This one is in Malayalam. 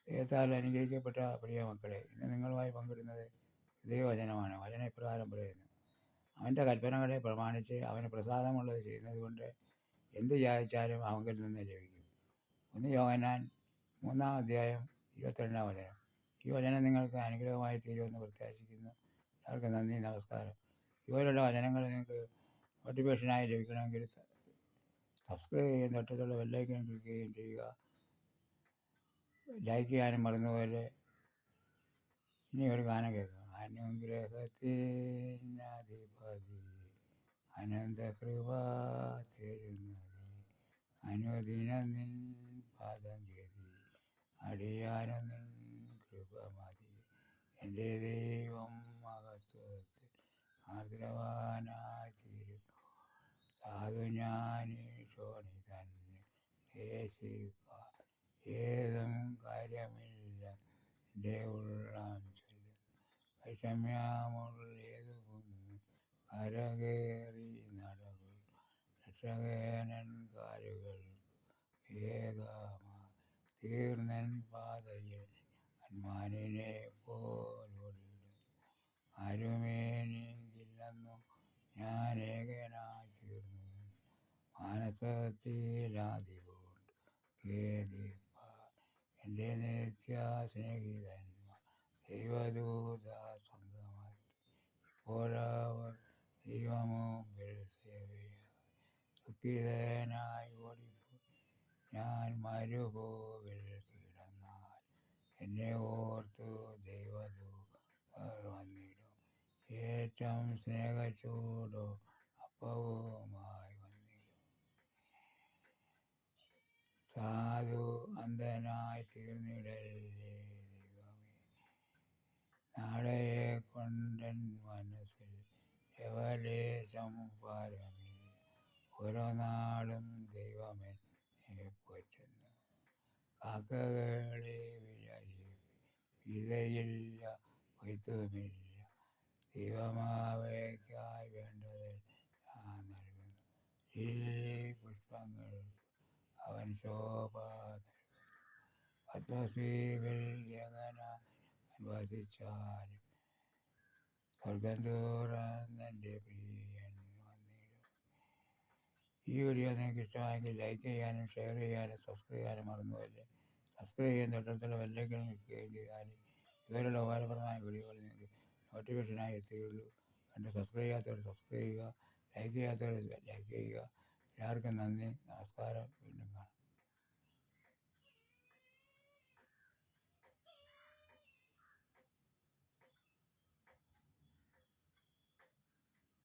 ദൈവത്താൽ അനുഗ്രഹിക്കപ്പെട്ട പ്രിയ മക്കളെ, ഇന്ന് നിങ്ങളുമായി പങ്കിടുന്നത് ദൈവവചനമാണ്. വചനം ഇപ്രകാരം പറയുന്നു: അവൻ്റെ കൽപ്പനകളെ പ്രമാണിച്ച് അവന് പ്രസാദമുള്ളത് ചെയ്യുന്നത് കൊണ്ട് എന്ത് യാചിച്ചാലും അവങ്കിൽ നിന്ന് ലഭിക്കും. 1 യോഹന്നാൻ 3-ാം അധ്യായം 22-ാം വചനം. ഈ വചനം നിങ്ങൾക്ക് അനുഗ്രഹമായി തീരുമെന്ന് പ്രത്യാശിക്കുന്നു. എല്ലാവർക്കും നന്ദി, നമസ്കാരം. ഇതുപോലുള്ള വചനങ്ങൾ നിങ്ങൾക്ക് നോട്ടിഫിക്കേഷനായി ലഭിക്കണമെങ്കിൽ സബ്സ്ക്രൈബ് ചെയ്യുകയും തൊട്ടടുത്തുള്ള ബെല്ലൈക്കൺ ക്ലിക്ക് ചെയ്യുകയും ചെയ്യുക. ലൈക്ക് ചെയ്യാനും മറന്നുപോലെ. ഇനി ഒരു ഗാനം കേൾക്കാം. അനുഗ്രഹത്തിനധിപതി അനന്തകൃപ തരുന്നത് അനുദിനം നിൻ പാദം ഗതി അടിയാനും നിൻ കൃപ മതി. എൻ്റെ ദൈവം മഹത്വത്തിൽ ആർദ്രവാനായി തീരുന്നു. സാധു ഞാനീശോണി തന്നെ ദേശിപ്പാൻ ഏതും കാര്യമില്ല എൻ്റെ ഉള്ളം ചൊല്ലുന്നു. വൈഷമ്യമുള്ളേതു കുന്നു കരകേറി നടകൾ രക്ഷകനൻ കാലുകൾക്ക് വേഗമാ തീർന്നൻ പാതയിൽ ഹനുമാനിനെ പോലോടിടുന്നു. ആരുമേനിക്കില്ലെന്നു ഞാൻ ഏകനായി തീർന്നു മാനസത്തിലാദികൊണ്ട് ഖേദിപ്പാൻ എൻ്റെ നിത്യ സ്നേഹിതന്മാർ ദൈവദൂത സംഘമായി ഇപ്പോഴവർ ദൈവമുമ്പിൽ സേവയായി. ദുഃഖിതനായി ഓടിപ്പോയി ഞാൻ മരുഭൂവിൽ കിടന്നാൽ എന്നെ ഓർത്തു ദൈവദൂതർ വന്നിടും. ഏറ്റവും സ്നേഹച്ചൂടോ അപ്പവുമായി വന്നിടും. സാധു അന്ധനായി തീർന്നിടല്ലേ ദൈവമേ, നാളെയെ കൊണ്ടൻ മനസ്സിൽ യവലേശം ഭാരമില്ല. ഓരോ നാളും ദൈവമെന്നെ പോറ്റുന്നു. കാക്കകളെ വിതയില്ല, കൊയ്ത്തുമില്ല, ദൈവമാവയ്ക്കായി വേണ്ടതെല്ലാം നൽകുന്നു. ലില്ലി പുഷ്പങ്ങൾക്ക് അവൻ ശോഭ നൽകുന്നു. പത്മദ്വീപിൽ ഏകനായി വസിച്ചാലും സ്വർഗം തുറന്നെൻ്റെ പ്രിയൻ വന്നിടും. ഈ വീഡിയോ നിങ്ങൾക്ക് ഇഷ്ടമായെങ്കിൽ ലൈക്ക് ചെയ്യാനും ഷെയർ ചെയ്യാനും സബ്സ്ക്രൈബ് ചെയ്യാനും മറന്നുപോലെ. സബ്സ്ക്രൈബ് ചെയ്യാൻ തൊട്ടടുത്തുള്ള ബെല്ലൈക്കൺ ക്ലിക്ക് ചെയ്യുകയും ചെയ്താൽ ഇതുപോലുള്ള ഉപകാരപ്രദമായ വീഡിയോകൾ നിങ്ങൾക്ക് നോട്ടിഫിക്കേഷനായി എത്തുകയുള്ളൂ. കണ്ട് സബ്സ്ക്രൈബ് ചെയ്യാത്തവർ സബ്സ്ക്രൈബ് ചെയ്യുക, ലൈക്ക് ചെയ്യാത്തവർ ലൈക്ക് ചെയ്യുക. എല്ലാവർക്കും നന്ദി, നമസ്കാരം. വീണ്ടും കാണാം.